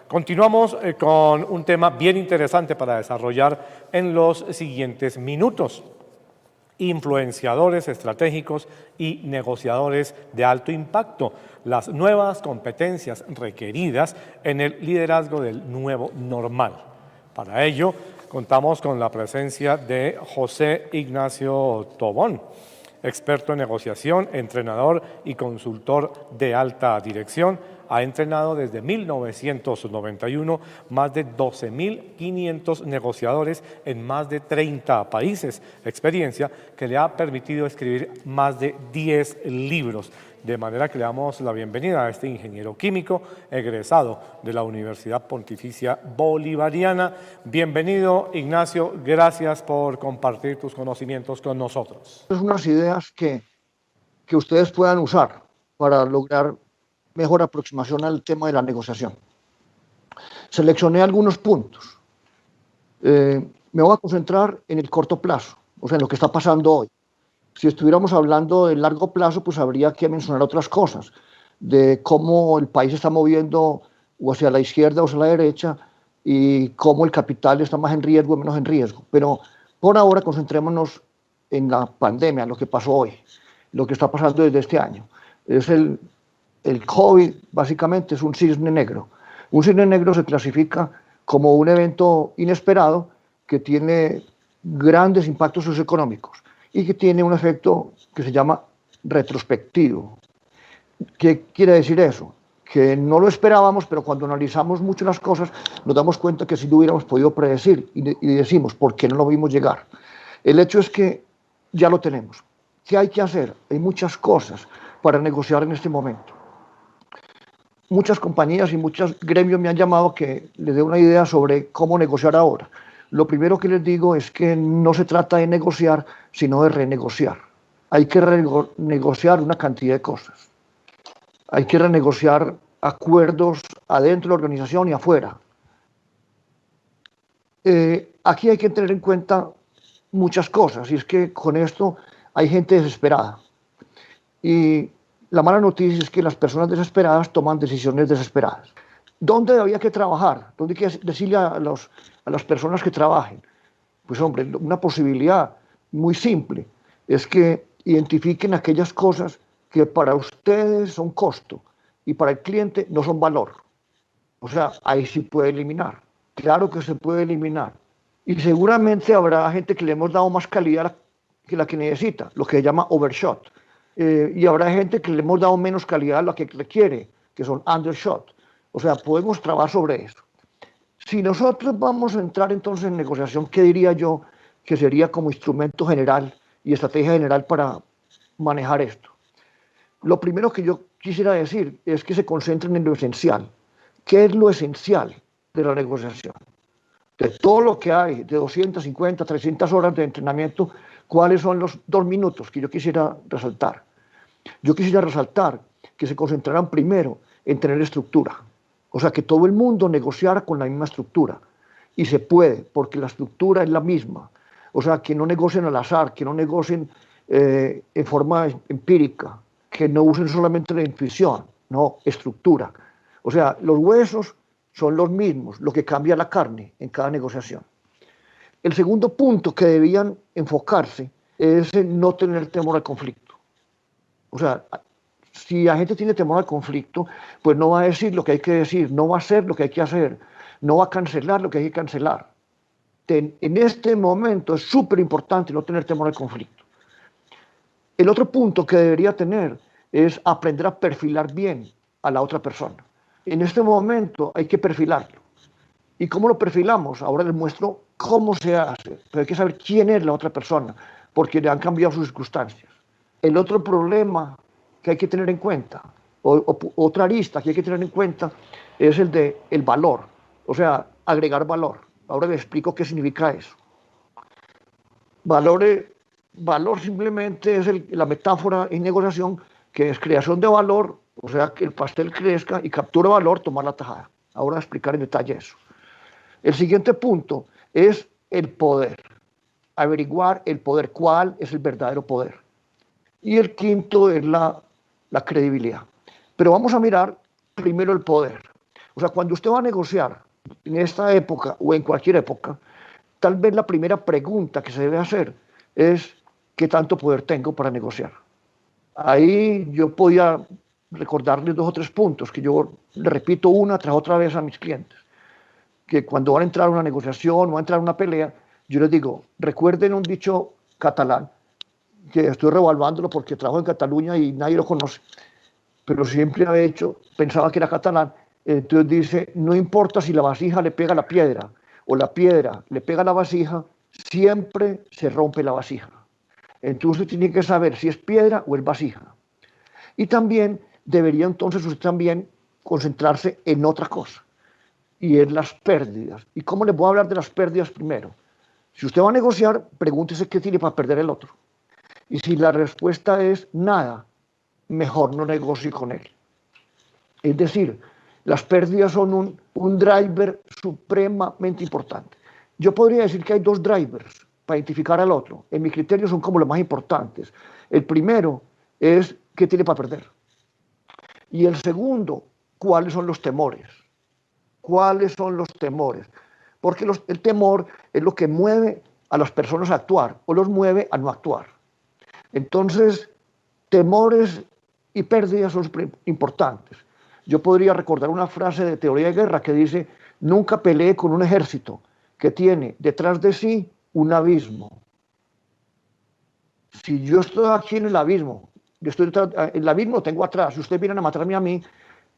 Continuamos con un tema bien interesante para desarrollar en los siguientes minutos. Influenciadores estratégicos y negociadores de alto impacto, las nuevas competencias requeridas en el liderazgo del nuevo normal. Para ello, contamos con la presencia de José Ignacio Tobón, experto en negociación, entrenador y consultor de alta dirección. Ha entrenado desde 1991 más de 12.500 negociadores en más de 30 países, experiencia que le ha permitido escribir más de 10 libros. De manera que le damos la bienvenida a este ingeniero químico egresado de la Universidad Pontificia Bolivariana. Bienvenido, Ignacio, gracias por compartir tus conocimientos con nosotros. Unas ideas que ustedes puedan usar para lograr mejor aproximación al tema de la negociación. Seleccioné algunos puntos. Me voy a concentrar en el corto plazo, o sea, en lo que está pasando hoy. Si estuviéramos hablando de largo plazo, pues habría que mencionar otras cosas, de cómo el país se está moviendo o hacia la izquierda o hacia la derecha y cómo el capital está más en riesgo o menos en riesgo. Pero por ahora concentrémonos en la pandemia, lo que pasó hoy, lo que está pasando desde este año. Es el COVID, básicamente, es un cisne negro. Un cisne negro se clasifica como un evento inesperado que tiene grandes impactos socioeconómicos y que tiene un efecto que se llama retrospectivo. ¿Qué quiere decir eso? Que no lo esperábamos, pero cuando analizamos mucho las cosas nos damos cuenta que sí lo hubiéramos podido predecir y decimos, ¿por qué no lo vimos llegar? El hecho es que ya lo tenemos. ¿Qué hay que hacer? Hay muchas cosas para negociar en este momento. Muchas compañías y muchos gremios me han llamado que les dé una idea sobre cómo negociar ahora. Lo primero que les digo es que no se trata de negociar, sino de renegociar. Hay que renegociar una cantidad de cosas. Hay que renegociar acuerdos adentro de la organización y afuera. Aquí hay que tener en cuenta muchas cosas, y es que con esto hay gente desesperada. Y la mala noticia es que las personas desesperadas toman decisiones desesperadas. ¿Dónde había que trabajar? ¿Dónde hay que decirle a las personas que trabajen? Pues hombre, una posibilidad muy simple es que identifiquen aquellas cosas que para ustedes son costo y para el cliente no son valor. O sea, ahí sí puede eliminar. Claro que se puede eliminar. Y seguramente habrá gente que le hemos dado más calidad que la que necesita, lo que se llama overshot. Y habrá gente que le hemos dado menos calidad a la que requiere, que son undershot. O sea, podemos trabajar sobre eso. Si nosotros vamos a entrar entonces en negociación, ¿qué diría yo que sería como instrumento general y estrategia general para manejar esto? Lo primero que yo quisiera decir es que se concentren en lo esencial. ¿Qué es lo esencial de la negociación? De todo lo que hay, de 250, 300 horas de entrenamiento, ¿cuáles son los 2 minutos que yo quisiera resaltar? Yo quisiera resaltar que se concentraran primero en tener estructura. O sea, que todo el mundo negociara con la misma estructura. Y se puede, porque la estructura es la misma. O sea, que no negocien al azar, que no negocien en forma empírica, que no usen solamente la intuición, no, estructura. O sea, los huesos son los mismos, lo que cambia la carne en cada negociación. El segundo punto que debían enfocarse es en no tener temor al conflicto. O sea, si la gente tiene temor al conflicto, pues no va a decir lo que hay que decir, no va a hacer lo que hay que hacer, no va a cancelar lo que hay que cancelar. En este momento es súper importante no tener temor al conflicto. El otro punto que debería tener es aprender a perfilar bien a la otra persona. En este momento hay que perfilarlo. ¿Y cómo lo perfilamos? Ahora les muestro cómo se hace, pero hay que saber quién es la otra persona, porque le han cambiado sus circunstancias. El otro problema que hay que tener en cuenta, otra arista que hay que tener en cuenta, es el de el valor, o sea, agregar valor. Ahora les explico qué significa eso. Valor simplemente es la metáfora en negociación, que es creación de valor, o sea, que el pastel crezca, y captura valor, tomar la tajada. Ahora voy a explicar en detalle eso. El siguiente punto es el poder. Averiguar el poder, cuál es el verdadero poder. Y el quinto es la credibilidad. Pero vamos a mirar primero el poder. O sea, cuando usted va a negociar en esta época o en cualquier época, tal vez la primera pregunta que se debe hacer es ¿qué tanto poder tengo para negociar? Ahí yo podía recordarles 2 o 3 puntos que yo le repito una tras otra vez a mis clientes, que cuando van a entrar a una negociación o van a entrar a una pelea, yo les digo, recuerden un dicho catalán, que estoy revaluándolo porque trabajo en Cataluña y nadie lo conoce, pero siempre había hecho, pensaba que era catalán, entonces dice, no importa si la vasija le pega a la piedra o la piedra le pega a la vasija, siempre se rompe la vasija. Entonces usted tiene que saber si es piedra o es vasija. Y también debería entonces usted también concentrarse en otra cosa, y en las pérdidas. ¿Y cómo le voy a hablar de las pérdidas primero? Si usted va a negociar, pregúntese qué tiene para perder el otro. Y si la respuesta es nada, mejor no negocie con él. Es decir, las pérdidas son un driver supremamente importante. Yo podría decir que hay 2 drivers para identificar al otro. En mi criterio son como los más importantes. El primero es qué tiene para perder. Y el segundo, cuáles son los temores. ¿Cuáles son los temores? Porque el temor es lo que mueve a las personas a actuar o los mueve a no actuar. Entonces, temores y pérdidas son importantes. Yo podría recordar una frase de teoría de guerra que dice, nunca pelee con un ejército que tiene detrás de sí un abismo. Si yo estoy aquí en el abismo, yo estoy detrás, el abismo tengo atrás, si ustedes vienen a matarme a mí,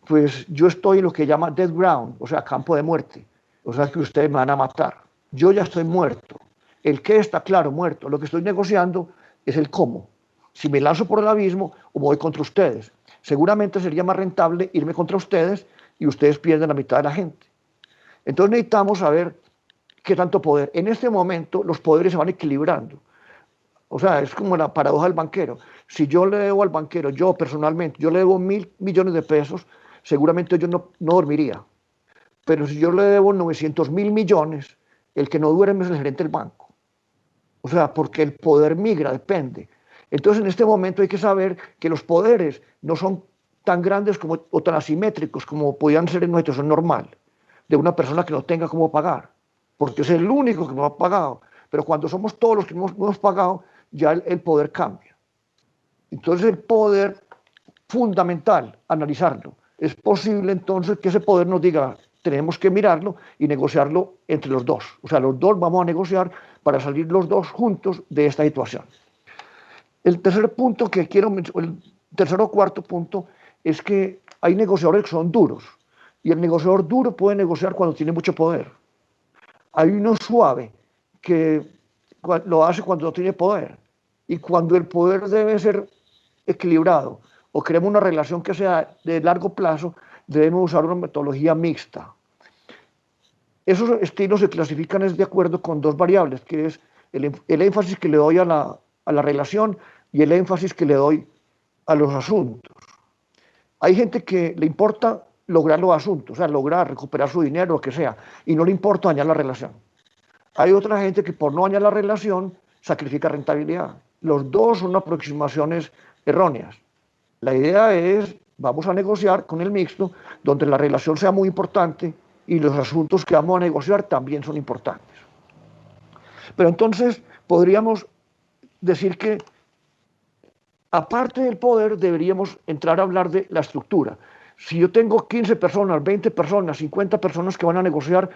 pues yo estoy en lo que llama dead ground, o sea, campo de muerte. O sea, que ustedes me van a matar. Yo ya estoy muerto. El qué está claro, muerto. Lo que estoy negociando es el cómo. Si me lanzo por el abismo o voy contra ustedes. Seguramente sería más rentable irme contra ustedes y ustedes pierden la mitad de la gente. Entonces necesitamos saber qué tanto poder. En este momento los poderes se van equilibrando. O sea, es como la paradoja del banquero. Si yo le debo al banquero, yo personalmente, yo le debo 1.000 millones de pesos, seguramente yo no dormiría. Pero si yo le debo 900.000 millones, el que no duerme es el gerente del banco. O sea, porque el poder migra, depende. Entonces, en este momento hay que saber que los poderes no son tan grandes como, o tan asimétricos como podían ser en una situación normal, de una persona que no tenga cómo pagar, porque es el único que no ha pagado. Pero cuando somos todos los que no hemos pagado, ya el poder cambia. Entonces, el poder, fundamental, analizarlo. Es posible entonces que ese poder nos diga, tenemos que mirarlo y negociarlo entre los dos. O sea, los dos vamos a negociar para salir los dos juntos de esta situación. El tercer punto que quiero mencionar, el tercer o cuarto punto, es que hay negociadores que son duros. Y el negociador duro puede negociar cuando tiene mucho poder. Hay uno suave que lo hace cuando no tiene poder. Y cuando el poder debe ser equilibrado o queremos una relación que sea de largo plazo, debemos usar una metodología mixta. Esos estilos se clasifican de acuerdo con 2 variables, que es el énfasis que le doy a la relación y el énfasis que le doy a los asuntos. Hay gente que le importa lograr los asuntos, o sea, lograr recuperar su dinero, lo que sea, y no le importa dañar la relación. Hay otra gente que por no dañar la relación sacrifica rentabilidad. Los dos son aproximaciones erróneas. La idea es, vamos a negociar con el mixto, donde la relación sea muy importante y los asuntos que vamos a negociar también son importantes. Pero entonces podríamos decir que, aparte del poder, deberíamos entrar a hablar de la estructura. Si yo tengo 15 personas, 20 personas, 50 personas que van a negociar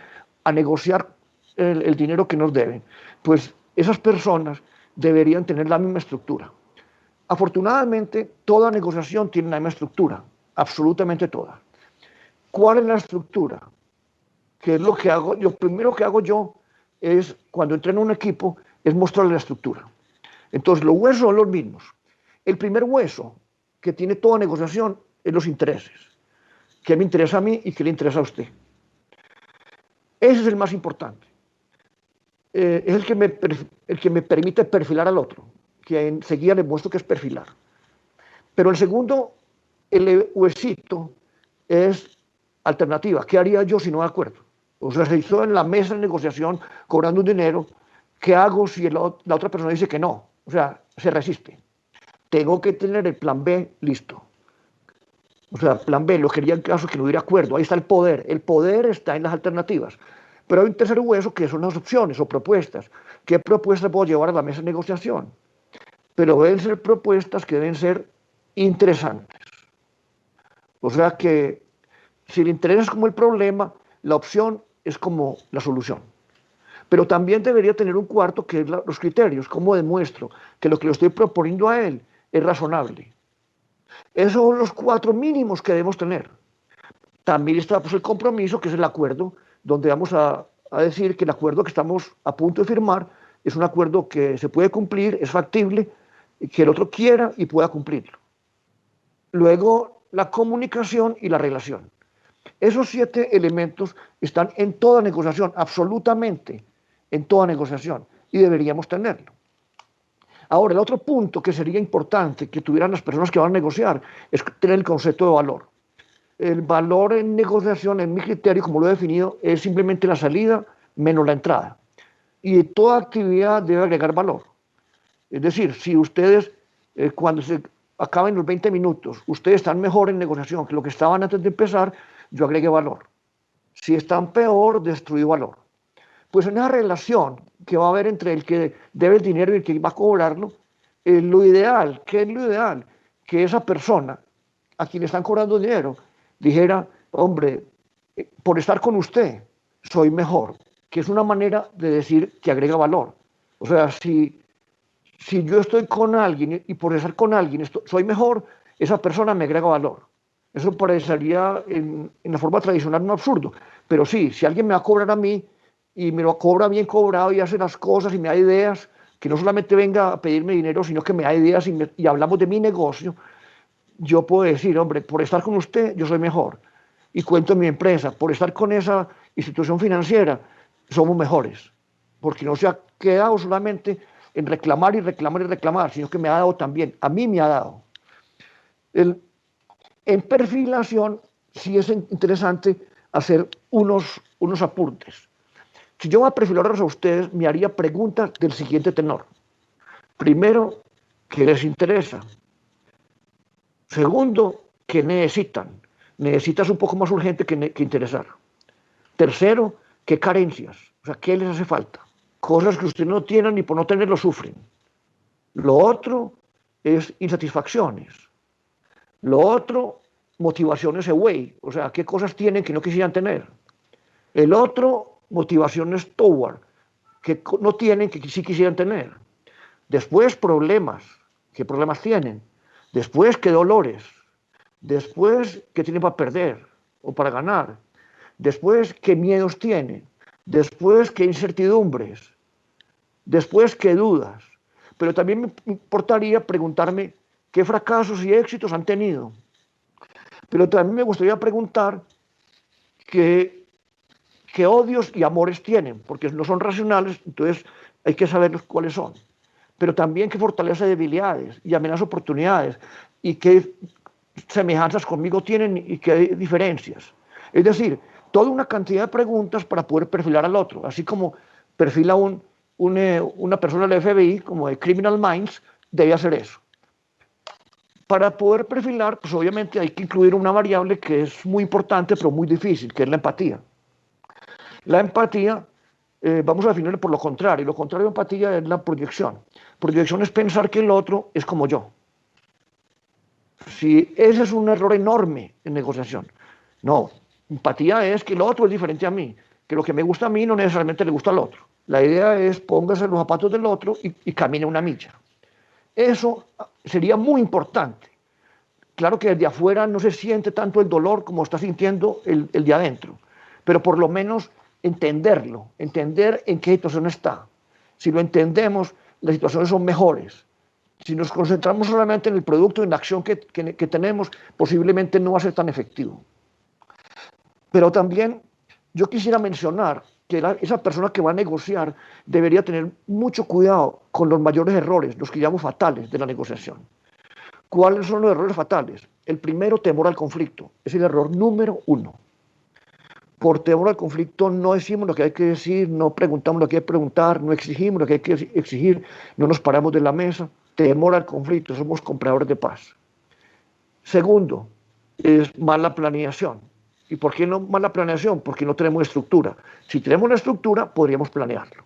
el dinero que nos deben, pues esas personas deberían tener la misma estructura. Afortunadamente, toda negociación tiene la misma estructura, absolutamente toda. ¿Cuál es la estructura? ¿Qué es lo que hago? Lo primero que hago yo es, cuando entreno un equipo, es mostrarle la estructura. Entonces, los huesos son los mismos. El primer hueso que tiene toda negociación es los intereses. ¿Qué me interesa a mí y qué le interesa a usted? Ese es el más importante. Es el que me permite perfilar al otro, que enseguida le muestro que es perfilar. Pero el segundo, el huesito, es alternativa. ¿Qué haría yo si no de acuerdo? O sea, se hizo en la mesa de negociación cobrando un dinero. ¿Qué hago si la otra persona dice que no? O sea, se resiste. Tengo que tener el plan B listo. O sea, plan B, lo quería en caso que no hubiera acuerdo. Ahí está el poder. El poder está en las alternativas. Pero hay un tercer hueso que son las opciones o propuestas. ¿Qué propuestas puedo llevar a la mesa de negociación? Pero deben ser propuestas que deben ser interesantes. O sea que si el interés es como el problema, la opción es como la solución. Pero también debería tener un cuarto que es los criterios. ¿Cómo demuestro que lo que le estoy proponiendo a él es razonable? Esos son los 4 mínimos que debemos tener. También está pues, el compromiso, que es el acuerdo, donde vamos a decir que el acuerdo que estamos a punto de firmar es un acuerdo que se puede cumplir, es factible, que el otro quiera y pueda cumplirlo. Luego, la comunicación y la relación. Esos 7 elementos están en toda negociación, absolutamente en toda negociación, y deberíamos tenerlo. Ahora, el otro punto que sería importante que tuvieran las personas que van a negociar es tener el concepto de valor. El valor en negociación, en mi criterio, como lo he definido, es simplemente la salida menos la entrada. Y toda actividad debe agregar valor. Es decir, si ustedes, cuando se acaben los 20 minutos, ustedes están mejor en negociación que lo que estaban antes de empezar, yo agregué valor. Si están peor, destruí valor. Pues en esa relación que va a haber entre el que debe el dinero y el que va a cobrarlo, lo ideal, ¿qué es lo ideal? Que esa persona a quien le están cobrando dinero dijera, hombre, por estar con usted soy mejor, que es una manera de decir que agrega valor. O sea, si yo estoy con alguien y por estar con alguien soy mejor, esa persona me agrega valor. Eso parecería en la forma tradicional un absurdo, pero sí, si alguien me va a cobrar a mí y me lo cobra bien cobrado y hace las cosas y me da ideas, que no solamente venga a pedirme dinero, sino que me da ideas y hablamos de mi negocio, yo puedo decir, hombre, por estar con usted yo soy mejor. Y cuento en mi empresa, por estar con esa institución financiera somos mejores. Porque no se ha quedado solamente en reclamar y reclamar y reclamar, sino que me ha dado también, a mí me ha dado. En perfilación sí es interesante hacer unos apuntes. Si yo voy a perfilarlos a ustedes, me haría preguntas del siguiente tenor. Primero, ¿qué les interesa? Segundo, ¿qué necesitan? Necesitas un poco más urgente que interesar. Tercero, ¿qué carencias? O sea, ¿qué les hace falta? Cosas que ustedes no tienen y por no tenerlo sufren. Lo otro es insatisfacciones. Lo otro, motivaciones away. O sea, ¿qué cosas tienen que no quisieran tener? El otro, motivaciones toward, que no tienen que sí quisieran tener. Después, problemas. ¿Qué problemas tienen? Después, ¿qué dolores? Después, ¿qué tienen para perder o para ganar? Después, ¿qué miedos tienen? Después, ¿qué incertidumbres? Después, ¿qué dudas? Pero también me importaría preguntarme qué fracasos y éxitos han tenido. Pero también me gustaría preguntar qué odios y amores tienen, porque no son racionales, entonces hay que saber cuáles son. Pero también qué fortalezas y debilidades y amenazas oportunidades y qué semejanzas conmigo tienen y qué diferencias. Es decir, toda una cantidad de preguntas para poder perfilar al otro, así como perfila una persona del FBI, como de Criminal Minds, debe hacer eso. Para poder perfilar, pues obviamente hay que incluir una variable que es muy importante, pero muy difícil, que es la empatía. La empatía, vamos a definirlo por lo contrario. Lo contrario de empatía es la proyección. Proyección es pensar que el otro es como yo. Si ese es un error enorme en negociación. No, empatía es que el otro es diferente a mí, que lo que me gusta a mí no necesariamente le gusta al otro. La idea es póngase los zapatos del otro y camine una milla. Eso sería muy importante. Claro que desde afuera no se siente tanto el dolor como está sintiendo el de adentro, pero por lo menos entenderlo, entender en qué situación está. Si lo entendemos, las situaciones son mejores. Si nos concentramos solamente en el producto y en la acción que tenemos, posiblemente no va a ser tan efectivo. Pero también yo quisiera mencionar que esa persona que va a negociar debería tener mucho cuidado con los mayores errores, los que llamo fatales de la negociación. ¿Cuáles son los errores fatales? El primero, temor al conflicto. Es el error número 1. Por temor al conflicto no decimos lo que hay que decir, no preguntamos lo que hay que preguntar, no exigimos lo que hay que exigir, no nos paramos de la mesa. Temor al conflicto, somos compradores de paz. Segundo, es mala planeación. ¿Y por qué no mala planeación? Porque no tenemos estructura. Si tenemos una estructura, podríamos planearlo.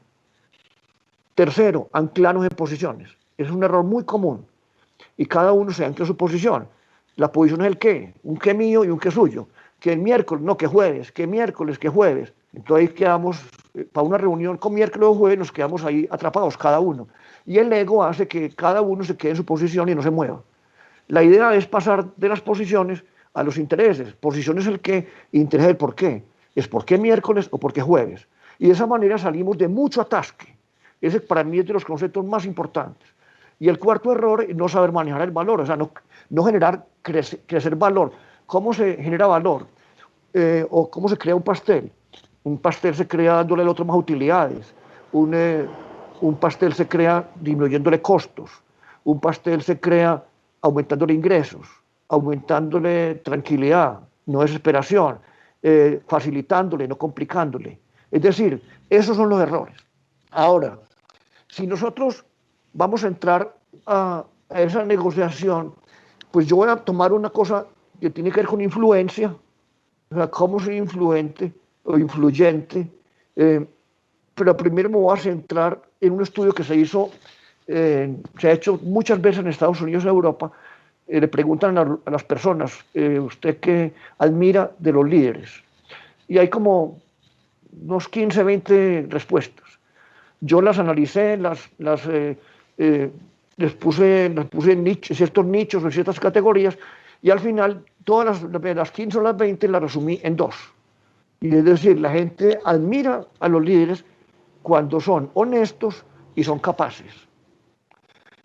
Tercero, anclarnos en posiciones. Es un error muy común. Y cada uno se ancla en su posición. La posición es el qué, un qué mío y un qué suyo. Que el miércoles, no, que jueves, que miércoles, que jueves. Entonces ahí quedamos, para una reunión con miércoles o jueves, nos quedamos ahí atrapados cada uno. Y el ego hace que cada uno se quede en su posición y no se mueva. La idea es pasar de las posiciones a los intereses. Posición es el qué, interés es el por qué. Es por qué miércoles o por qué jueves. Y de esa manera salimos de mucho atasque. Ese para mí es de los conceptos más importantes. Y el cuarto error es no saber manejar el valor, o sea, no generar, crecer valor. ¿Cómo se genera valor? O cómo se crea un pastel. Un pastel se crea dándole al otro más utilidades. Un pastel se crea disminuyéndole costos. Un pastel se crea aumentándole ingresos, aumentándole tranquilidad, no desesperación, facilitándole, no complicándole. Es decir, esos son los errores. Ahora, si nosotros vamos a entrar a esa negociación, pues yo voy a tomar una cosa que tiene que ver con influencia, o sea, cómo soy influente o influyente, pero primero me voy a centrar en un estudio que se ha hecho muchas veces en Estados Unidos y Europa. Le preguntan a las personas, ¿usted qué admira de los líderes? Y hay como unos 15, 20 respuestas. Yo las analicé, les puse en ciertos nichos, en ciertas categorías, y al final todas las 15 o las 20 las resumí en dos. Y es decir, la gente admira a los líderes cuando son honestos y son capaces.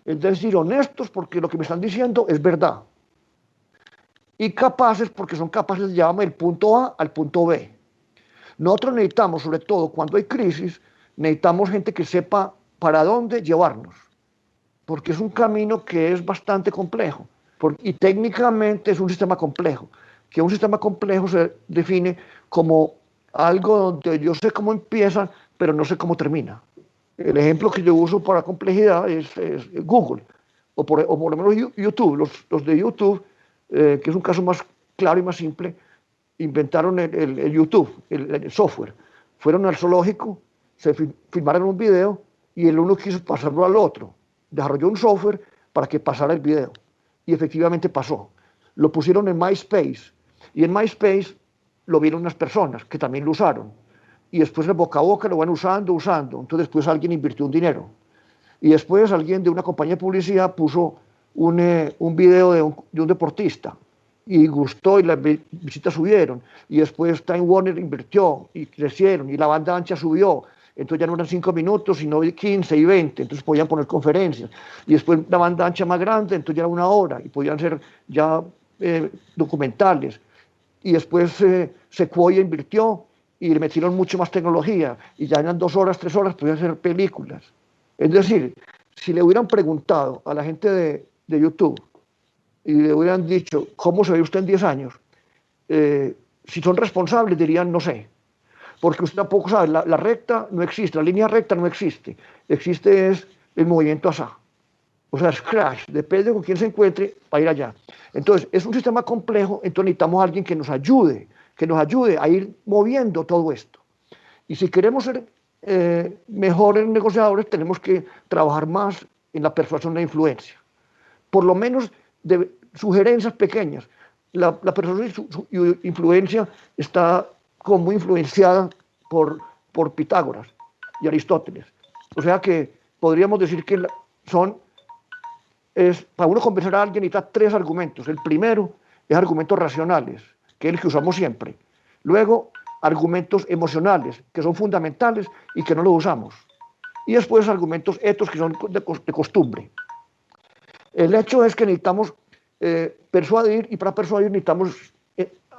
Es decir, honestos porque lo que me están diciendo es verdad. Y capaces porque son capaces de llevarme del punto A al punto B. Nosotros necesitamos, sobre todo cuando hay crisis, necesitamos gente que sepa para dónde llevarnos, porque es un camino que es bastante complejo y técnicamente es un sistema complejo, que un sistema complejo se define como algo donde yo sé cómo empieza, pero no sé cómo termina. El ejemplo que yo uso para complejidad es Google, o por lo menos YouTube. Los de YouTube, que es un caso más claro y más simple, inventaron el YouTube, el software. Fueron al zoológico, se filmaron un video y el uno quiso pasarlo al otro. Desarrolló un software para que pasara el video. Y efectivamente pasó. Lo pusieron en MySpace. Y en MySpace lo vieron unas personas que también lo usaron. Y después de boca a boca lo van usando. Entonces después alguien invirtió un dinero. Y después alguien de una compañía de publicidad puso un video de un deportista. Y gustó y las visitas subieron. Y después Time Warner invirtió y crecieron. Y la banda ancha subió. Entonces ya no eran 5 minutos, sino 15 y 20. Entonces podían poner conferencias. Y después la banda ancha más grande, entonces ya era 1 hora. Y podían ser ya documentales. Y después Sequoia invirtió y le metieron mucho más tecnología. Y ya eran 2 horas, 3 horas, podían ser películas. Es decir, si le hubieran preguntado a la gente de YouTube y le hubieran dicho, ¿cómo se ve usted en 10 años? Si son responsables dirían, no sé. Porque usted tampoco sabe, la recta no existe, la línea recta no existe. Existe es el movimiento asá. O sea, es crash, depende con quién se encuentre para ir allá. Entonces, es un sistema complejo, entonces necesitamos a alguien que nos ayude a ir moviendo todo esto. Y si queremos ser mejores negociadores, tenemos que trabajar más en la persuasión de la influencia. Por lo menos de sugerencias pequeñas. La persuasión y influencia está como influenciada por Pitágoras y Aristóteles. O sea que podríamos decir que para uno convencer a alguien necesita 3 argumentos. El primero es argumentos racionales, que es el que usamos siempre. Luego, argumentos emocionales, que son fundamentales y que no los usamos. Y después argumentos éticos, que son de costumbre. El hecho es que necesitamos persuadir, y para persuadir necesitamos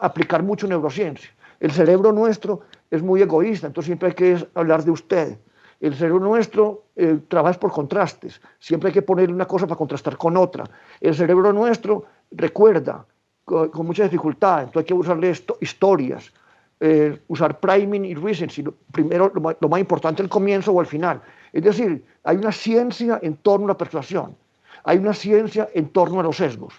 aplicar mucho neurociencia. El cerebro nuestro es muy egoísta, entonces siempre hay que hablar de usted. El cerebro nuestro trabaja por contrastes, siempre hay que poner una cosa para contrastar con otra. El cerebro nuestro recuerda con mucha dificultad, entonces hay que usarle historias, usar priming y recency, primero lo más importante al comienzo o al final. Es decir, hay una ciencia en torno a la persuasión, hay una ciencia en torno a los sesgos.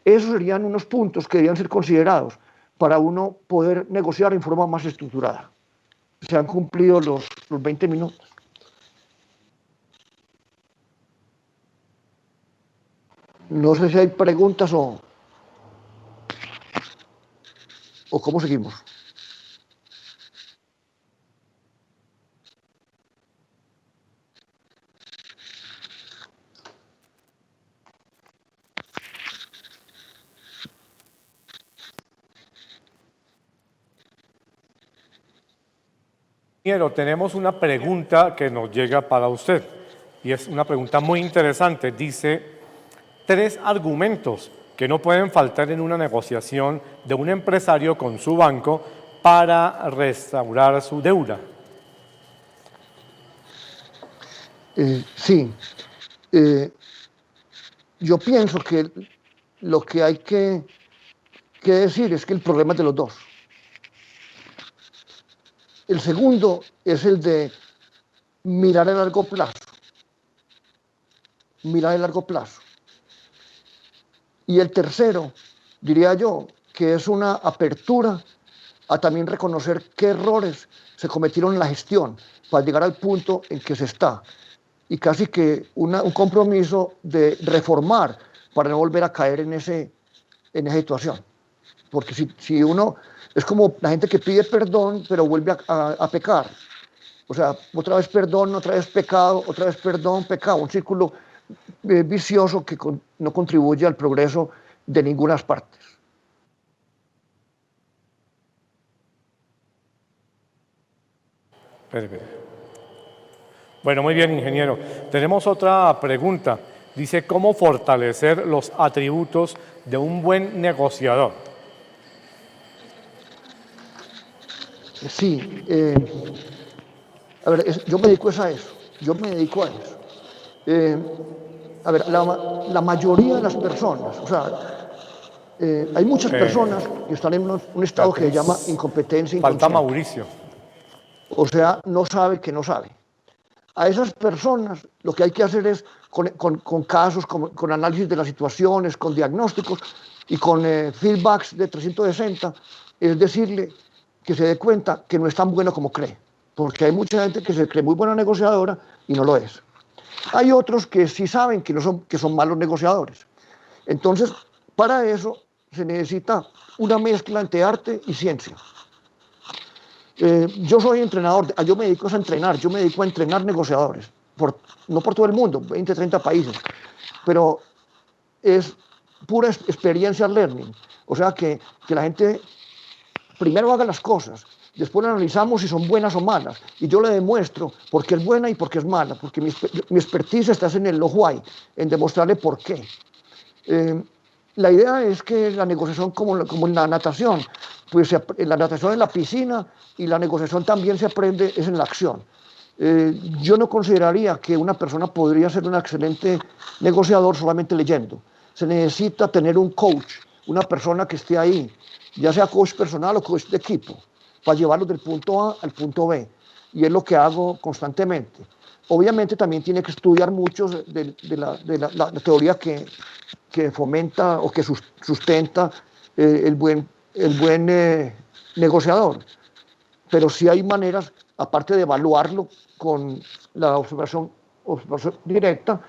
Esos serían unos puntos que deberían ser considerados para uno poder negociar en forma más estructurada. Se han cumplido los 20 minutos. No sé si hay preguntas o cómo seguimos. Ingeniero, tenemos una pregunta que nos llega para usted y es una pregunta muy interesante. Dice, 3 argumentos que no pueden faltar en una negociación de un empresario con su banco para restaurar su deuda. Sí, yo pienso que lo que hay que decir es que el problema es de los dos. El segundo es el de mirar a largo plazo. Mirar a largo plazo. Y el tercero, diría yo, que es una apertura a también reconocer qué errores se cometieron en la gestión para llegar al punto en que se está. Y casi que un compromiso de reformar para no volver a caer en esa situación. Porque si uno, es como la gente que pide perdón, pero vuelve a pecar. O sea, otra vez perdón, otra vez pecado, otra vez perdón, pecado. Un círculo vicioso que no contribuye al progreso de ninguna partes. Bueno, muy bien, ingeniero. Tenemos otra pregunta. Dice, ¿cómo fortalecer los atributos de un buen negociador? Sí, a ver, yo me dedico a eso. Yo me dedico a eso. A ver, la mayoría de las personas, o sea, hay muchas personas que están en un estado que se llama incompetencia inconsciente. Falta Mauricio. O sea, no sabe que no sabe. A esas personas lo que hay que hacer es, con casos, con análisis de las situaciones, con diagnósticos y con feedbacks de 360, es decirle que se dé cuenta que no es tan bueno como cree. Porque hay mucha gente que se cree muy buena negociadora y no lo es. Hay otros que sí saben que son malos negociadores. Entonces, para eso se necesita una mezcla entre arte y ciencia. Yo soy entrenador, yo me dedico a entrenar, yo me dedico a entrenar negociadores, no por todo el mundo, 20, 30 países, pero es pura experiencia learning. O sea, que la gente primero haga las cosas, después analizamos si son buenas o malas, y yo le demuestro por qué es buena y por qué es mala, porque mi expertise está en el why, en demostrarle por qué. La idea es que la negociación, como en la natación, pues la natación en la piscina y la negociación también se aprende es en la acción. Yo no consideraría que una persona podría ser un excelente negociador solamente leyendo. Se necesita tener un coach, una persona que esté ahí, ya sea coach personal o coach de equipo, para llevarlo del punto A al punto B. Y es lo que hago constantemente. Obviamente también tiene que estudiar mucho de la teoría que fomenta o que sustenta el buen negociador. Pero sí hay maneras, aparte de evaluarlo con la observación directa,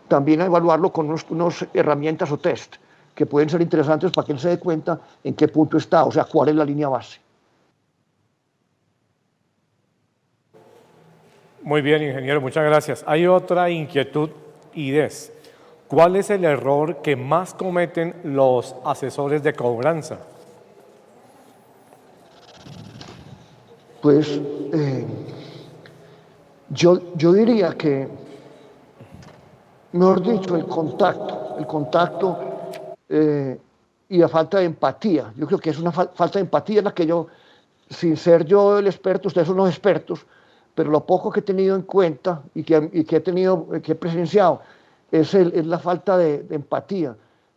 también evaluarlo con unas herramientas o test que pueden ser interesantes para que él se dé cuenta en qué punto está, o sea, cuál es la línea base. Muy bien, ingeniero, muchas gracias. Hay otra inquietud y es, ¿cuál es el error que más cometen los asesores de cobranza? Pues yo diría que, mejor dicho, el contacto y la falta de empatía. Yo creo que es una falta de empatía en la que yo, sin ser yo el experto, ustedes son los expertos, pero lo poco que he tenido en cuenta y que he presenciado es la falta de empatía.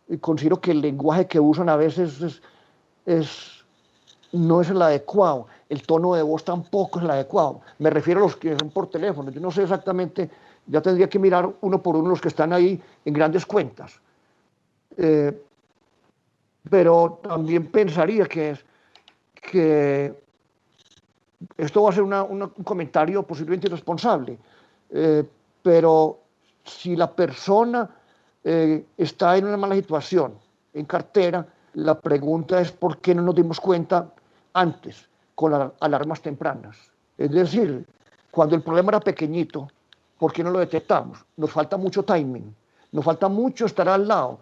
Y considero que el lenguaje que usan a veces no es el adecuado, el tono de voz tampoco es el adecuado. Me refiero a los que son por teléfono, yo no sé exactamente, ya tendría que mirar uno por uno los que están ahí en grandes cuentas. pero también pensaría que esto va a ser un comentario posiblemente irresponsable, pero si la persona está en una mala situación, en cartera, la pregunta es por qué no nos dimos cuenta antes, con las alarmas tempranas. Es decir, cuando el problema era pequeñito, ¿por qué no lo detectamos? Nos falta mucho timing, nos falta mucho estar al lado,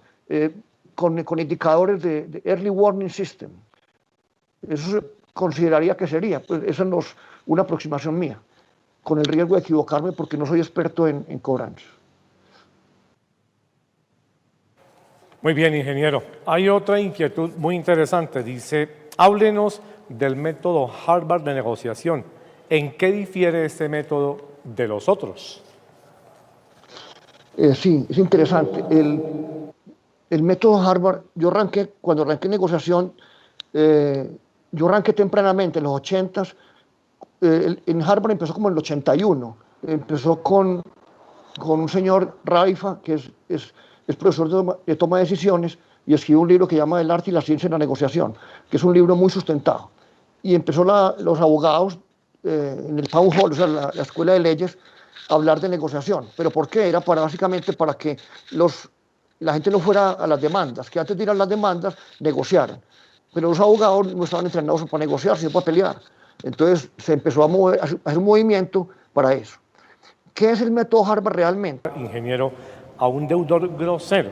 con indicadores de Early Warning System. Eso consideraría que sería, pues esa no es una aproximación mía, con el riesgo de equivocarme porque no soy experto en cobranza. Muy bien, ingeniero. Hay otra inquietud muy interesante. Dice, háblenos del método Harvard de negociación. ¿En qué difiere este método de los otros? Sí, es interesante. El método Harvard, cuando arranqué negociación, yo arranqué tempranamente, en los 80s. En Harvard empezó como en el 81. Empezó con un señor Raifa, que es profesor de toma de decisiones, y escribió un libro que llama El arte y la ciencia de la negociación, que es un libro muy sustentado. Y empezó los abogados en el Town Hall, o sea, la escuela de leyes, a hablar de negociación. ¿Pero por qué? Era básicamente para que la gente no fuera a las demandas, que antes de ir a las demandas negociaran. Pero los abogados no estaban entrenados para negociar, sino para pelear. Entonces se empezó a hacer un movimiento para eso. ¿Qué es el método Harvard realmente? Ingeniero, a un deudor grosero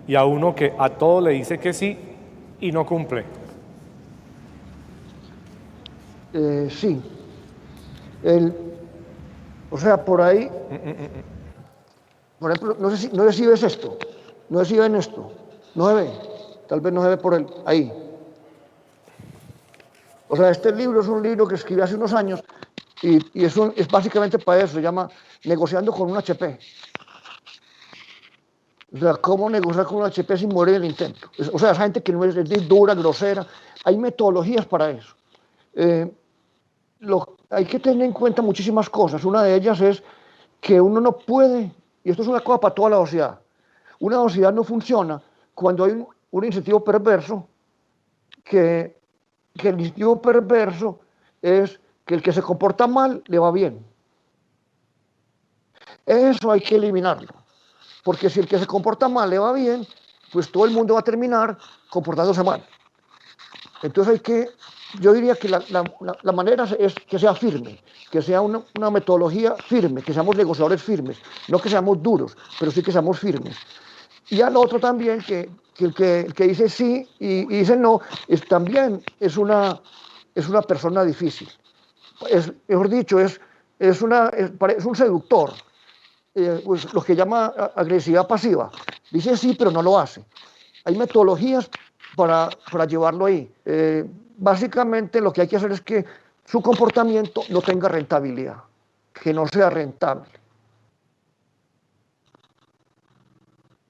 y a uno que a todo le dice que sí y no cumple. Sí. O sea, por ahí, por ejemplo, no sé si ves esto, no sé si ven esto, no se ve, tal vez no se ve ahí. O sea, este libro es un libro que escribí hace unos años y es básicamente para eso, se llama Negociando con un HP. O sea, cómo negociar con un HP sin morir en el intento. O sea, esa gente que no es dura, grosera, hay metodologías para eso. Hay que tener en cuenta muchísimas cosas. Una de ellas es que uno no puede, y esto es una cosa para toda la sociedad, una sociedad no funciona cuando hay un incentivo perverso, que el incentivo perverso es que el que se comporta mal le va bien. Eso hay que eliminarlo, porque si el que se comporta mal le va bien, pues todo el mundo va a terminar comportándose mal. Entonces yo diría que la manera es que sea firme, que sea una metodología firme, que seamos negociadores firmes, no que seamos duros, pero sí que seamos firmes. Y al otro también, el que dice sí y dice no, también es una persona difícil. Mejor dicho, es un seductor, pues lo que llama agresividad pasiva. Dice sí, pero no lo hace. Hay metodologías para llevarlo ahí. Básicamente lo que hay que hacer es que su comportamiento no tenga rentabilidad, que no sea rentable.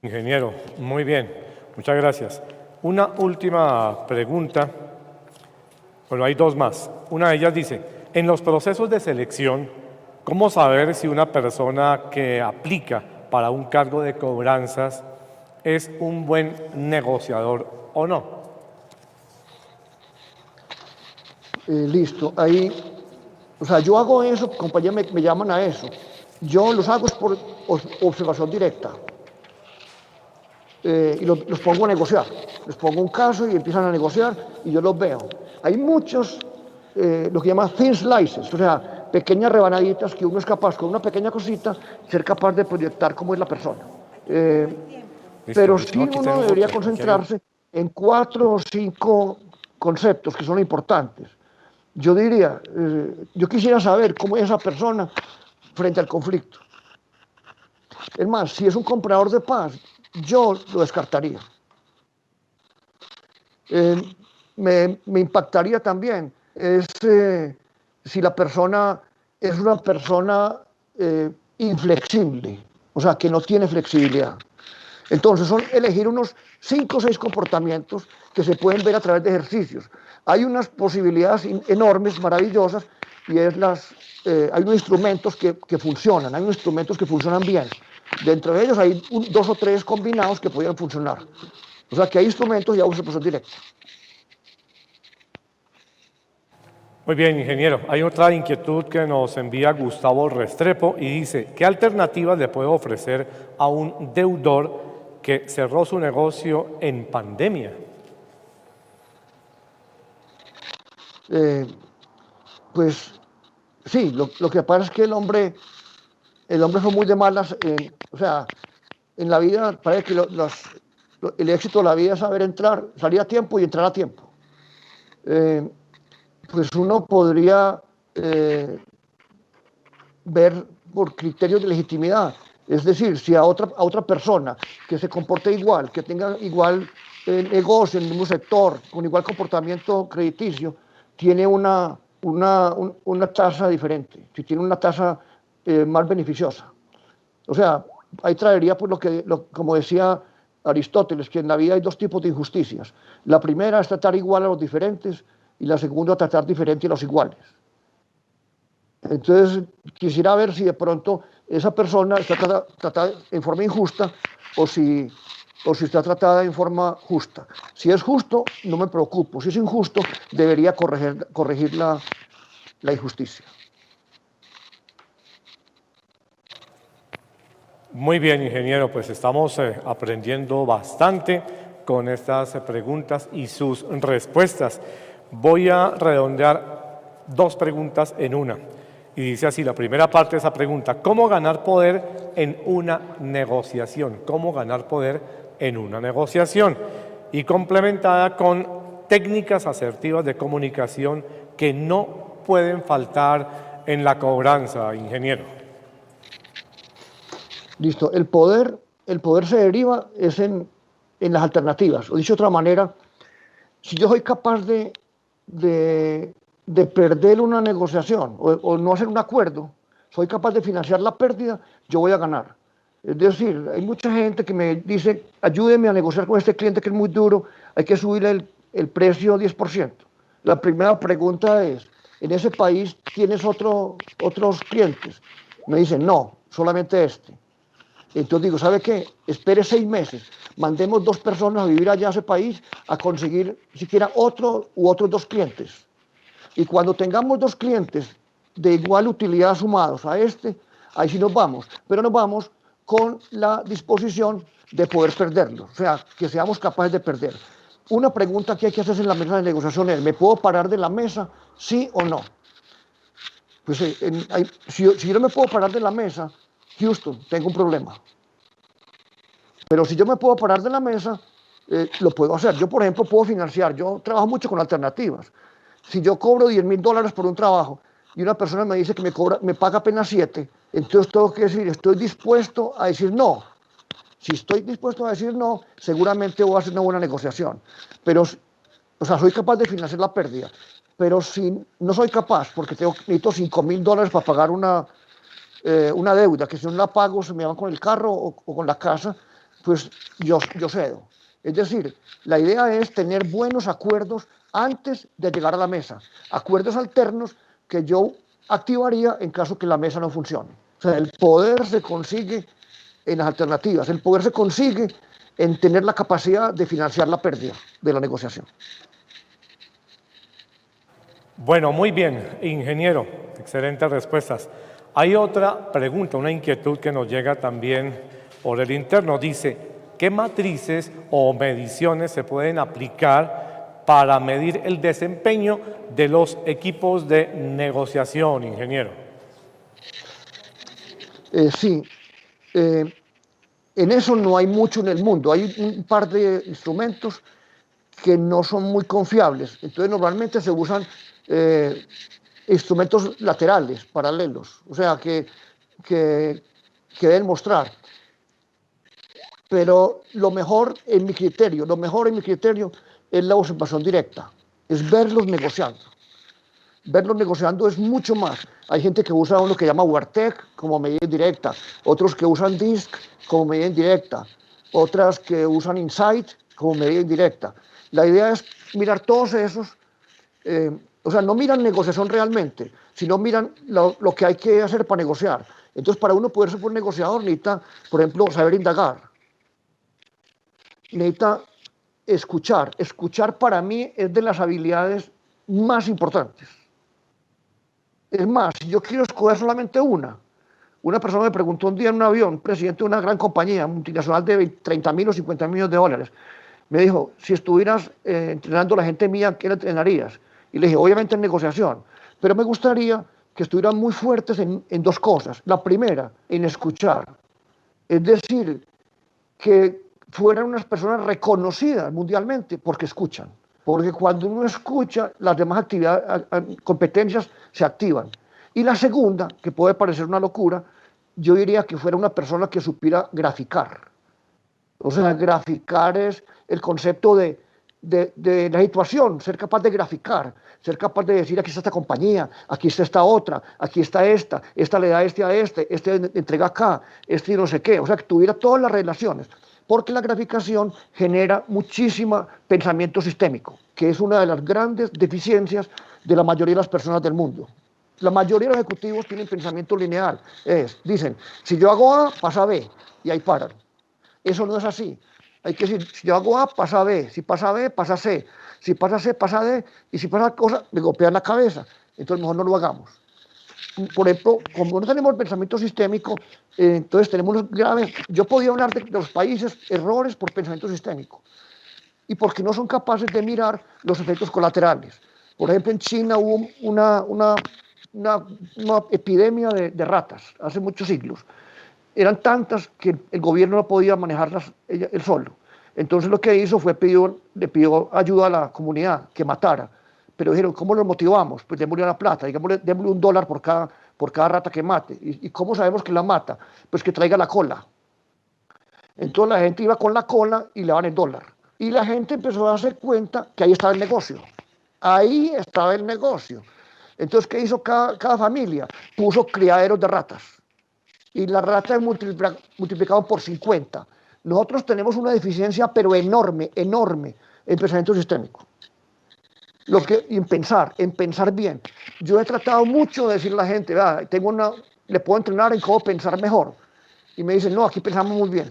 Ingeniero, muy bien, muchas gracias. Una última pregunta, bueno, hay dos más. Una de ellas dice, en los procesos de selección, ¿cómo saber si una persona que aplica para un cargo de cobranzas es un buen negociador o no? Listo, ahí, o sea, yo hago eso, compañeros me llaman a eso. Yo los hago por observación directa. Y los pongo a negociar. Les pongo un caso y empiezan a negociar y yo los veo. Hay muchos, lo que llaman thin slices, o sea, pequeñas rebanaditas que uno es capaz, con una pequeña cosita, ser capaz de proyectar cómo es la persona. Pero sí uno debería concentrarse en 4 o 5 conceptos que son importantes. Yo diría, yo quisiera saber cómo es esa persona frente al conflicto. Es más, si es un comprador de paz, yo lo descartaría. Me impactaría también si la persona es una persona inflexible, o sea, que no tiene flexibilidad. Entonces, son elegir unos 5 o 6 comportamientos que se pueden ver a través de ejercicios. Hay unas posibilidades enormes, maravillosas, y hay unos instrumentos que funcionan, hay unos instrumentos que funcionan bien. Dentro de ellos hay 2 o 3 combinados que podrían funcionar. O sea que hay instrumentos y hay exposición directa. Muy bien, ingeniero. Hay otra inquietud que nos envía Gustavo Restrepo y dice, ¿qué alternativas le puede ofrecer a un deudor que cerró su negocio en pandemia? Pues sí, lo que pasa es que el hombre fue muy de malas, o sea, en la vida parece que el éxito de la vida es saber entrar, salir a tiempo y entrar a tiempo. Pues uno podría ver por criterios de legitimidad, es decir, si a otra persona que se comporte igual, que tenga igual negocio en el mismo sector, con igual comportamiento crediticio, tiene una tasa diferente, si tiene una tasa más beneficiosa. O sea, ahí traería pues como decía Aristóteles, que en la vida hay dos tipos de injusticias. La primera es tratar igual a los diferentes y la segunda tratar diferente a los iguales. Entonces, quisiera ver si de pronto esa persona está tratada en forma injusta o si está tratada en forma justa. Si es justo, no me preocupo. Si es injusto, debería corregir la injusticia. Muy bien, ingeniero, pues estamos aprendiendo bastante con estas preguntas y sus respuestas. Voy a redondear dos preguntas en una. Y dice así, la primera parte de esa pregunta, ¿cómo ganar poder en una negociación? ¿Cómo ganar poder en una negociación? Y complementada con técnicas asertivas de comunicación que no pueden faltar en la cobranza, ingeniero. Listo. El poder se deriva en las alternativas. O dicho de otra manera, si yo soy capaz de perder una negociación o no hacer un acuerdo, soy capaz de financiar la pérdida, yo voy a ganar. Es decir, hay mucha gente que me dice, ayúdeme a negociar con este cliente que es muy duro, hay que subirle el precio 10%. La primera pregunta es, ¿en ese país tienes otros clientes? Me dicen, no, solamente este. Entonces digo, ¿sabe qué? Espere 6 meses, mandemos 2 personas a vivir allá a ese país a conseguir siquiera otro u otros 2 clientes. Y cuando tengamos 2 clientes de igual utilidad sumados a este, ahí sí nos vamos, pero nos vamos con la disposición de poder perderlos, o sea, que seamos capaces de perder. Una pregunta que hay que hacerse en la mesa de negociación es, ¿me puedo parar de la mesa, sí o no? Pues si yo no me puedo parar de la mesa, Houston, tengo un problema. Pero si yo me puedo parar de la mesa, lo puedo hacer. Yo, por ejemplo, puedo financiar. Yo trabajo mucho con alternativas. Si yo cobro $10,000 por un trabajo y una persona me dice que me paga apenas 7, entonces tengo que decir, estoy dispuesto a decir no. Si estoy dispuesto a decir no, seguramente voy a hacer una buena negociación. Pero, o sea, soy capaz de financiar la pérdida. Pero si no soy capaz, porque necesito $5,000 para pagar una deuda, que si no la pago se me van con el carro o con la casa, pues yo cedo. Es decir, la idea es tener buenos acuerdos antes de llegar a la mesa, acuerdos alternos que yo activaría en caso que la mesa no funcione. O sea, el poder se consigue en las alternativas, el poder se consigue en tener la capacidad de financiar la pérdida de la negociación. Bueno, muy bien, ingeniero, excelentes respuestas. Hay otra pregunta, una inquietud que nos llega también por el interno. Dice, ¿qué matrices o mediciones se pueden aplicar para medir el desempeño de los equipos de negociación, ingeniero? Sí, en eso no hay mucho en el mundo. Hay un par de instrumentos que no son muy confiables. Entonces, normalmente se usan instrumentos laterales, paralelos, o sea, que deben mostrar. Pero lo mejor en mi criterio es la observación directa, es verlos negociando. Verlos negociando es mucho más. Hay gente que usa uno que llama WARTEC como medida indirecta, otros que usan DISC como medida indirecta, otras que usan Insight como medida indirecta. La idea es mirar todos esos, o sea, no miran negociación realmente, sino miran lo que hay que hacer para negociar. Entonces, para uno poder ser buen negociador necesita, por ejemplo, saber indagar. Necesita escuchar. Escuchar para mí es de las habilidades más importantes. Es más, si yo quiero escoger solamente una persona me preguntó un día en un avión, presidente de una gran compañía multinacional de 30.000 o 50 millones de dólares, me dijo, si estuvieras entrenando a la gente mía, ¿qué le entrenarías? Y le dije, obviamente en negociación, pero me gustaría que estuvieran muy fuertes en dos cosas. La primera, en escuchar. Es decir, que fueran unas personas reconocidas mundialmente porque escuchan. Porque cuando uno escucha, las demás actividades, competencias se activan. Y la segunda, que puede parecer una locura, yo diría que fuera una persona que supiera graficar. O sea, graficar es el concepto de la situación, ser capaz de graficar, ser capaz de decir aquí está esta compañía, aquí está esta otra, aquí está esta le da a este entrega acá, este no sé qué, o sea, que tuviera todas las relaciones, porque la graficación genera muchísimo pensamiento sistémico, que es una de las grandes deficiencias de la mayoría de las personas del mundo. La mayoría de los ejecutivos tienen pensamiento lineal, dicen, si yo hago A, pasa B, y ahí paran. Eso no es así. Hay que decir, si yo hago A, pasa B. Si pasa B, pasa C. Si pasa C, pasa D. Y si pasa cosa, me golpean la cabeza. Entonces, mejor no lo hagamos. Por ejemplo, como no tenemos pensamiento sistémico, entonces tenemos unos graves. Yo podía hablar de los países errores por pensamiento sistémico. Y porque no son capaces de mirar los efectos colaterales. Por ejemplo, en China hubo una epidemia de ratas hace muchos siglos. Eran tantas que el gobierno no podía manejarlas él solo. Entonces lo que hizo fue le pidió ayuda a la comunidad que matara. Pero dijeron, ¿cómo los motivamos? Pues démosle la plata, démosle $1 por cada rata que mate. ¿Y cómo sabemos que la mata? Pues que traiga la cola. Entonces la gente iba con la cola y le daban el dólar. Y la gente empezó a darse cuenta que ahí estaba el negocio. Ahí estaba el negocio. Entonces, ¿qué hizo cada familia? Puso criaderos de ratas. Y las ratas multiplicado por 50. Nosotros tenemos una deficiencia, pero enorme, enorme, en pensamiento sistémico. Y en pensar bien. Yo he tratado mucho de decirle a la gente, le puedo entrenar en cómo pensar mejor. Y me dicen, no, aquí pensamos muy bien.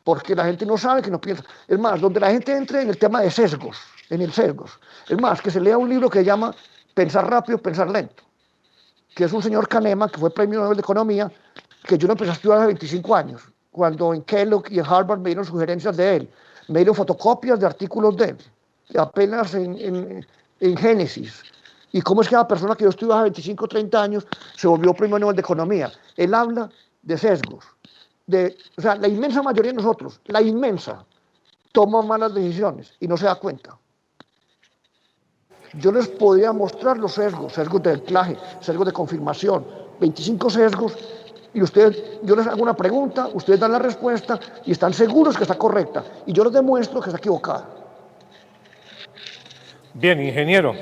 Porque la gente no sabe que no piensa. Es más, donde la gente entre en el tema de sesgos, en el sesgos. Es más, que se lea un libro que se llama Pensar rápido, pensar lento, que es un señor Kahneman, que fue premio Nobel de Economía, que yo lo empecé a estudiar hace 25 años, cuando en Kellogg y en Harvard me dieron sugerencias de él, me dieron fotocopias de artículos de él, apenas en Génesis, y cómo es que la persona que yo estudié hace 25 o 30 años se volvió premio Nobel de Economía. Él habla de sesgos, o sea, la inmensa mayoría de nosotros, la inmensa, toma malas decisiones y no se da cuenta. Yo les podría mostrar los sesgos de anclaje, sesgos de confirmación, 25 sesgos, y yo les hago una pregunta, ustedes dan la respuesta y están seguros que está correcta, y yo les demuestro que está equivocada. Bien, ingeniero,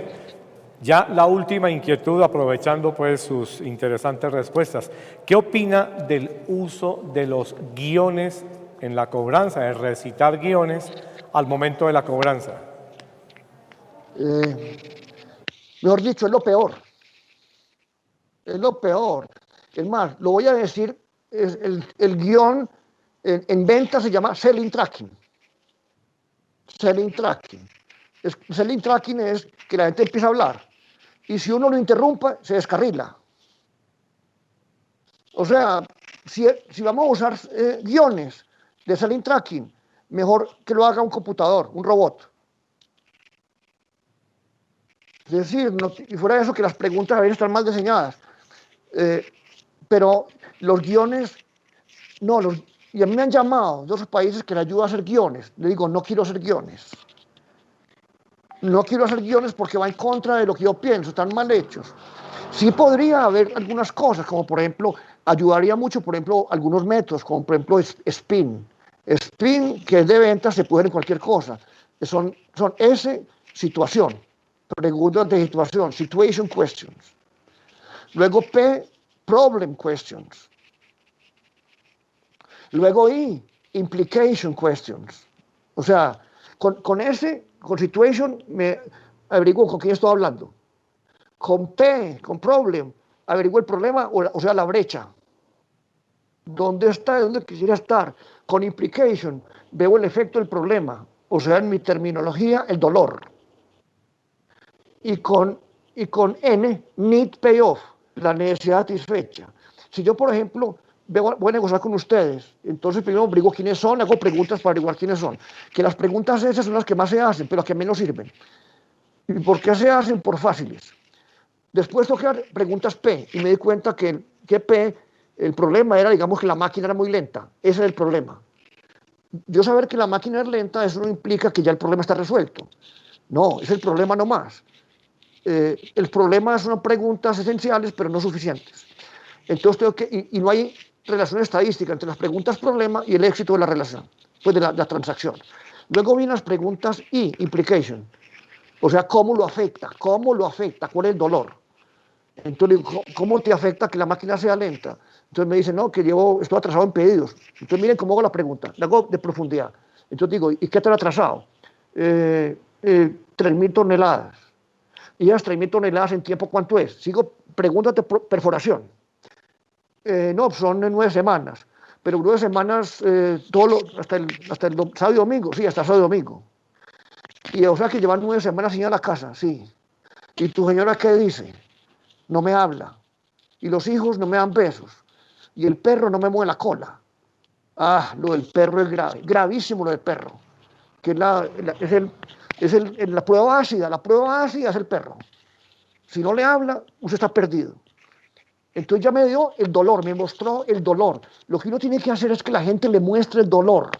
ya la última inquietud, aprovechando pues sus interesantes respuestas. ¿Qué opina del uso de los guiones en la cobranza, de recitar guiones al momento de la cobranza? Mejor dicho, es lo peor. Es lo peor. Es más, lo voy a decir, el guión en venta se llama selling tracking. Selling tracking. Selling tracking es que la gente empieza a hablar y si uno lo interrumpe, se descarrila. O sea, si vamos a usar guiones de selling tracking, mejor que lo haga un computador, un robot. Es decir, y fuera de eso, que las preguntas a veces están mal diseñadas. Pero los guiones, no, y a mí me han llamado de otros países que le ayuda a hacer guiones. Le digo, no quiero hacer guiones. No quiero hacer guiones porque va en contra de lo que yo pienso, están mal hechos. Sí podría haber algunas cosas, como por ejemplo, ayudaría mucho, por ejemplo, algunos métodos, como por ejemplo spin. Spin, que es de ventas, se puede en cualquier cosa. Son S, situación, preguntas de situación, situation questions. Luego P, problem questions. Luego I, implication questions. O sea, con S, con situation, me averiguo con quién estoy hablando. Con P, con problem, averiguo el problema, o sea, la brecha. ¿Dónde está? ¿Dónde quisiera estar? Con implication veo el efecto del problema, o sea, en mi terminología, el dolor. Y con N, need payoff, la necesidad satisfecha. Si yo, por ejemplo, voy a negociar con ustedes, entonces primero averiguo quiénes son, hago preguntas para averiguar quiénes son. Que las preguntas esas son las que más se hacen, pero las que menos sirven. ¿Y por qué se hacen? Por fáciles. Después toqué preguntas P y me di cuenta que P, el problema era, digamos, que la máquina era muy lenta. Ese era el problema. Yo saber que la máquina es lenta, eso no implica que ya el problema está resuelto. No, es el problema no más. El problema son preguntas esenciales, pero no suficientes. Entonces tengo que, y no hay relación estadística entre las preguntas problema y el éxito de la relación, pues de la transacción. Luego vienen las preguntas I, implication, o sea, ¿cómo lo afecta? ¿Cómo lo afecta? ¿Cuál es el dolor? Entonces digo, ¿cómo te afecta que la máquina sea lenta? Entonces me dice, no, que estoy atrasado en pedidos. Entonces miren cómo hago la pregunta, la hago de profundidad. Entonces digo, ¿y qué tan atrasado? 3.000 toneladas. ¿Y las 3.000 toneladas en tiempo cuánto es? Sigo, pregúntate perforación. No, son 9 semanas. Pero 9 semanas hasta el sábado y domingo. Sí, hasta el sábado y domingo. Y o sea que llevan 9 semanas sin ir a la casa, sí. ¿Y tu señora qué dice? No me habla. Y los hijos no me dan besos. Y el perro no me mueve la cola. Ah, lo del perro es grave. Gravísimo lo del perro. Que es la prueba ácida. La prueba ácida es el perro. Si no le habla, usted está perdido. Entonces ya me dio el dolor, me mostró el dolor. Lo que uno tiene que hacer es que la gente le muestre el dolor.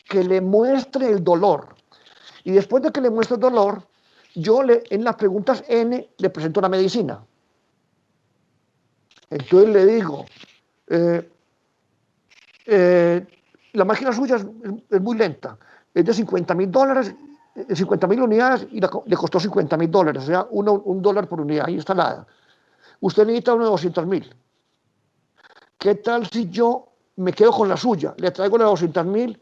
Que le muestre el dolor. Y después de que le muestre el dolor, yo en las preguntas N le presento la medicina. Entonces le digo, la máquina suya es muy lenta, es de $50.000, 50.000 unidades y le costó $50.000, o sea, $1 por unidad instalada. Usted necesita uno de 200.000. ¿Qué tal si yo me quedo con la suya? Le traigo la de 200.000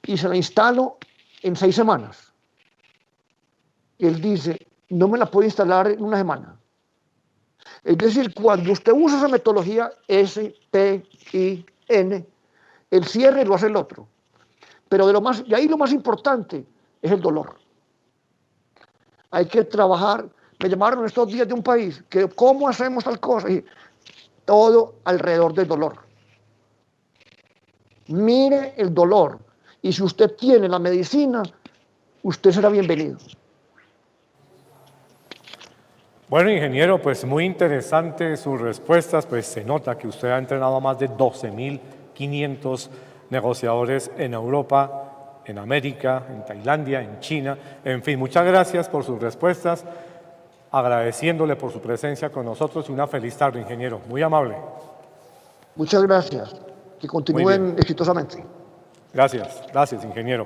y se la instalo en 6 semanas. Y él dice, no me la puedo instalar en una semana. Es decir, cuando usted usa esa metodología S, P, I, N, el cierre lo hace el otro. Pero de ahí lo más importante es el dolor. Hay que trabajar. Me llamaron estos días de un país que cómo hacemos tal cosa. Y todo alrededor del dolor. Mire el dolor. Y si usted tiene la medicina, usted será bienvenido. Bueno, ingeniero, pues muy interesante sus respuestas, pues se nota que usted ha entrenado a más de 12.500 negociadores en Europa, en América, en Tailandia, en China, en fin, muchas gracias por sus respuestas, agradeciéndole por su presencia con nosotros y una feliz tarde, ingeniero, muy amable. Muchas gracias, que continúen exitosamente. Gracias, ingeniero.